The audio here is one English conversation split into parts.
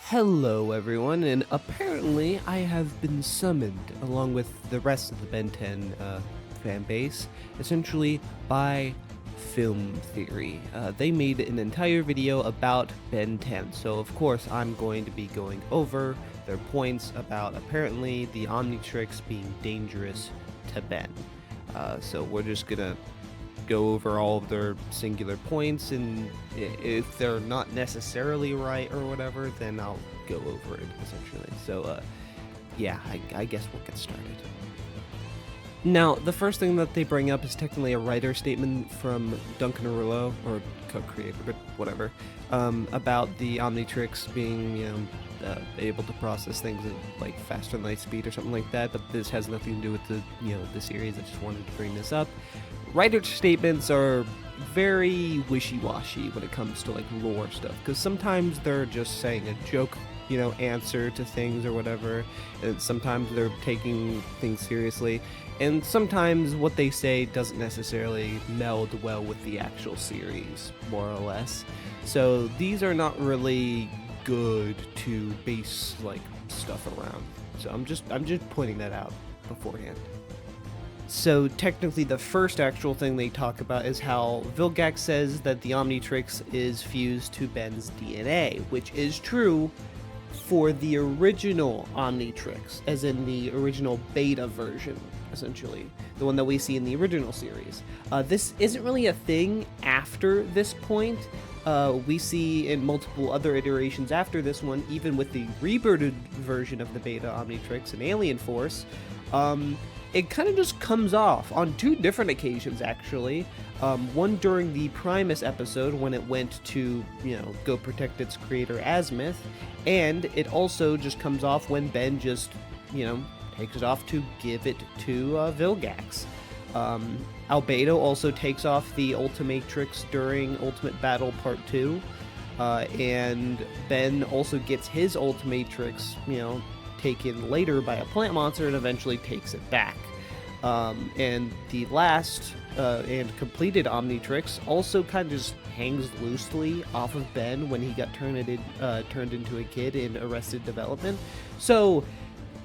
Hello everyone, and apparently I have been summoned, along with the rest of the Ben10 fan base, essentially by Film Theory. They made an entire video about Ben10, so of course I'm going to be going over their points about apparently the Omnitrix being dangerous to Ben. So we're just gonna go over all of their singular points, and if they're not necessarily right or whatever, then I'll go over it essentially. So yeah, I guess we'll get started. Now, the first thing that they bring up is technically a writer statement from Duncan Rouleau, or co-creator, but whatever, about the Omnitrix being, able to process things at like faster than light speed or something like that. But this has nothing to do with the series. I just wanted to bring this up. Writer statements are very wishy-washy when it comes to like lore stuff, because sometimes they're just saying a joke, answer to things or whatever, and sometimes they're taking things seriously, and sometimes what they say doesn't necessarily meld well with the actual series, more or less. So these are not really good to base like stuff around. So I'm just pointing that out beforehand. So technically the first actual thing they talk about is how Vilgax says that the Omnitrix is fused to Ben's DNA, which is true for the original Omnitrix, as in the original beta version, essentially, the one that we see in the original series. This isn't really a thing after this point. We see in multiple other iterations after this one, even with the rebooted version of the beta Omnitrix and Alien Force, it kind of just comes off on two different occasions, actually. One during the Primus episode when it went to, go protect its creator Azimuth, and it also just comes off when Ben just, takes it off to give it to Vilgax. Albedo also takes off the Ultimatrix during Ultimate Battle Part 2, and Ben also gets his Ultimatrix, taken later by a plant monster and eventually takes it back. And the last and completed Omnitrix also kind of just hangs loosely off of Ben when he got turned into a kid in Arrested Development. So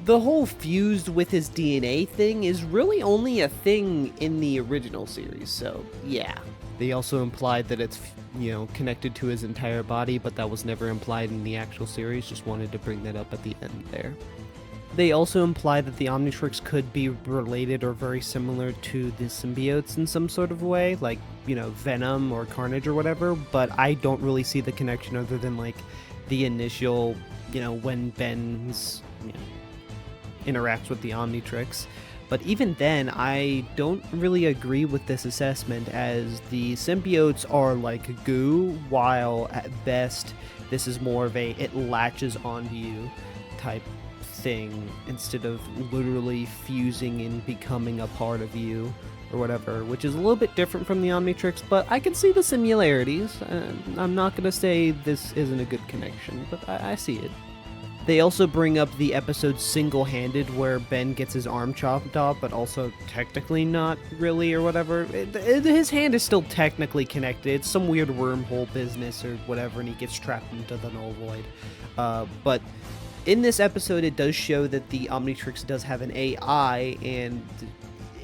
the whole fused with his DNA thing is really only a thing in the original series, so yeah. They also implied that it's, connected to his entire body, but that was never implied in the actual series. Just wanted to bring that up at the end there. They also imply that the Omnitrix could be related or very similar to the symbiotes in some sort of way, like, Venom or Carnage or whatever, but I don't really see the connection other than, like, the initial, when Ben's, interacts with the Omnitrix. But even then, I don't really agree with this assessment, as the symbiotes are like goo, while at best this is more of a it latches onto you type thing, instead of literally fusing and becoming a part of you or whatever, which is a little bit different from the Omnitrix, but I can see the similarities. I'm not going to say this isn't a good connection, but I see it. They also bring up the episode Single-Handed, where Ben gets his arm chopped off, but also technically not really or whatever. His hand is still technically connected. It's some weird wormhole business or whatever, and he gets trapped into the null void. But in this episode, it does show that the Omnitrix does have an AI, and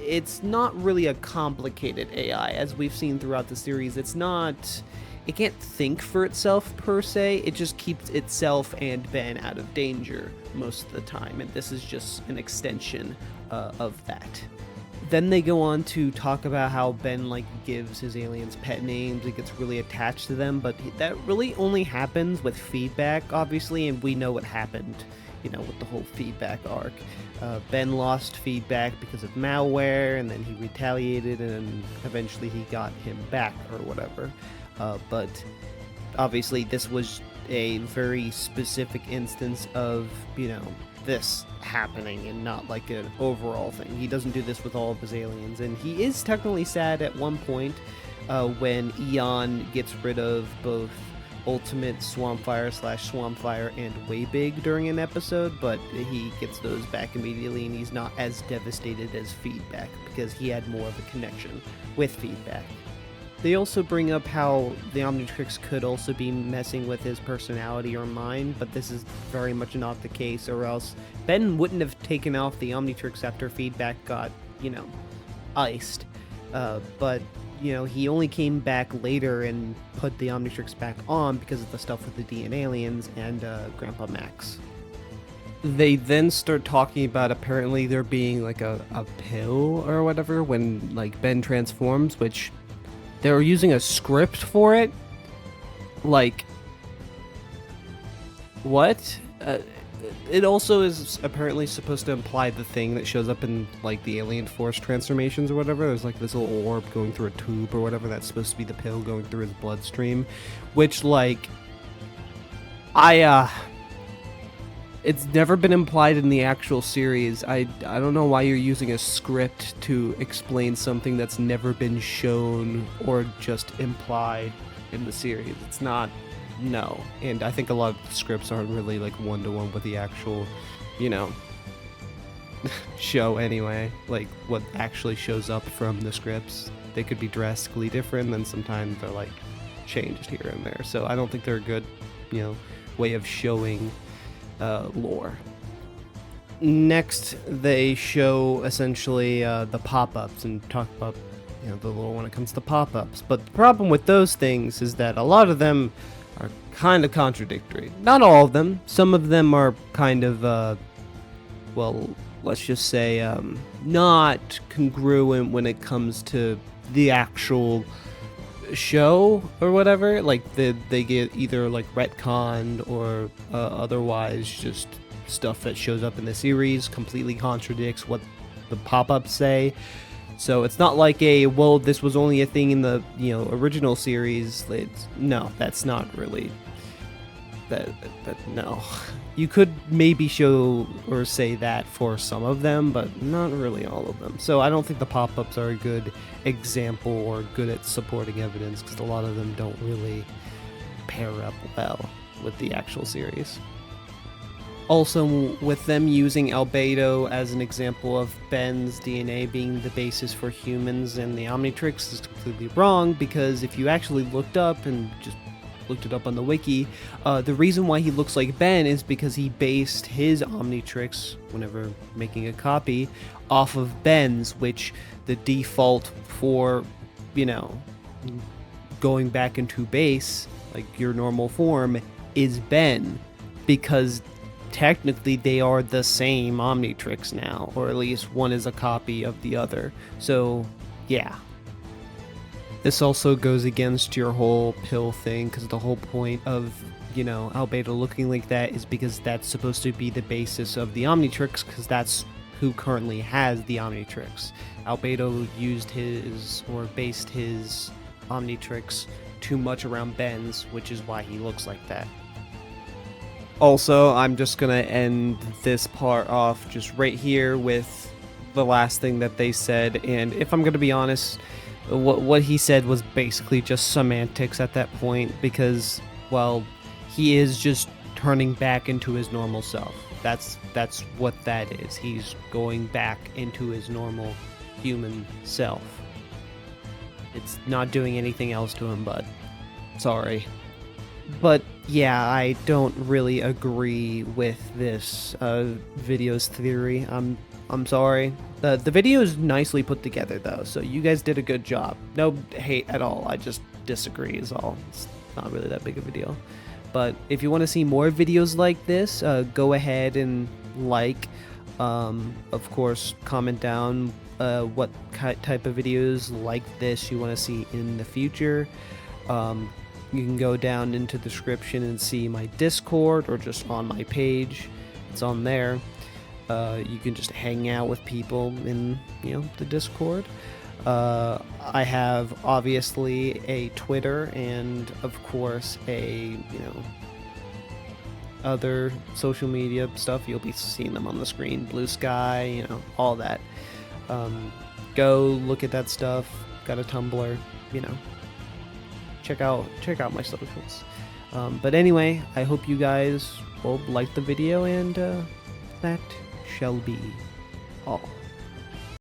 it's not really a complicated AI. As we've seen throughout the series, it can't think for itself per se, it just keeps itself and Ben out of danger most of the time, and this is just an extension of that. Then they go on to talk about how Ben gives his aliens pet names and gets really attached to them, but that really only happens with feedback, obviously, and we know what happened, with the whole feedback arc. Ben lost feedback because of malware, and then he retaliated, and eventually he got him back or whatever. But obviously this was a very specific instance of, this happening and not like an overall thing. He doesn't do this with all of his aliens, and he is technically sad at one point when Eon gets rid of both Ultimate Swampfire and Waybig during an episode, but he gets those back immediately, and he's not as devastated as Feedback because he had more of a connection with Feedback. They also bring up how the Omnitrix could also be messing with his personality or mind, but this is very much not the case, or else Ben wouldn't have taken off the Omnitrix after feedback got, iced. But, he only came back later and put the Omnitrix back on because of the stuff with the DNA aliens and Grandpa Max. They then start talking about apparently there being like a pill or whatever when like Ben transforms, which they were using a script for it. Like, what? It also is apparently supposed to imply the thing that shows up in like the Alien Force transformations or whatever. There's like this little orb going through a tube or whatever that's supposed to be the pill going through his bloodstream, which like it's never been implied in the actual series. I don't know why you're using a script to explain something that's never been shown or just implied in the series. It's not, no. And I think a lot of the scripts aren't really like one-to-one with the actual, show anyway. Like what actually shows up from the scripts. They could be drastically different, and sometimes they're like changed here and there. So I don't think they're a good, way of showing lore. Next, they show essentially the pop-ups and talk about the lore when it comes to pop-ups. But the problem with those things is that a lot of them are kind of contradictory. Not all of them. Some of them are kind of, well, let's just say, not congruent when it comes to the actual show or whatever. Like they get either like retconned or otherwise just stuff that shows up in the series completely contradicts what the pop-ups say. So it's not like well, this was only a thing in the original series. No, that's not really that no. You could maybe show or say that for some of them, but not really all of them. So I don't think the pop-ups are a good example or good at supporting evidence, because a lot of them don't really pair up well with the actual series. Also, with them using albedo as an example of Ben's DNA being the basis for humans and the Omnitrix is completely wrong, because if you actually looked up and just looked it up on the wiki, the reason why he looks like Ben is because he based his Omnitrix, whenever making a copy, off of Ben's, which the default for, going back into base, like your normal form, is Ben, because technically they are the same Omnitrix now, or at least one is a copy of the other. So, yeah. This also goes against your whole pill thing, because the whole point of, albedo looking like that is because that's supposed to be the basis of the Omnitrix, because that's who currently has the Omnitrix. Albedo used his, or based his Omnitrix too much around Ben's, which is why he looks like that. Also, I'm just gonna end this part off just right here with the last thing that they said, and if I'm gonna be honest, what he said was basically just semantics at that point, because, well, he is just turning back into his normal self. That's what that is. He's going back into his normal human self. It's not doing anything else to him, bud. Sorry. But yeah, I don't really agree with this video's theory. I'm sorry. The video is nicely put together though, so you guys did a good job. No hate at all. I just disagree is all. It's not really that big of a deal. But if you want to see more videos like this, go ahead and like. Of course, comment down what type of videos like this you want to see in the future. You can go down into the description and see my Discord, or just on my page. It's on there. You can just hang out with people in, the Discord. I have obviously a Twitter and of course a, other social media stuff. You'll be seeing them on the screen. Blue Sky, all that. Go look at that stuff. Got a Tumblr, check out my socials. But anyway, I hope you guys will like the video, and that shall be all.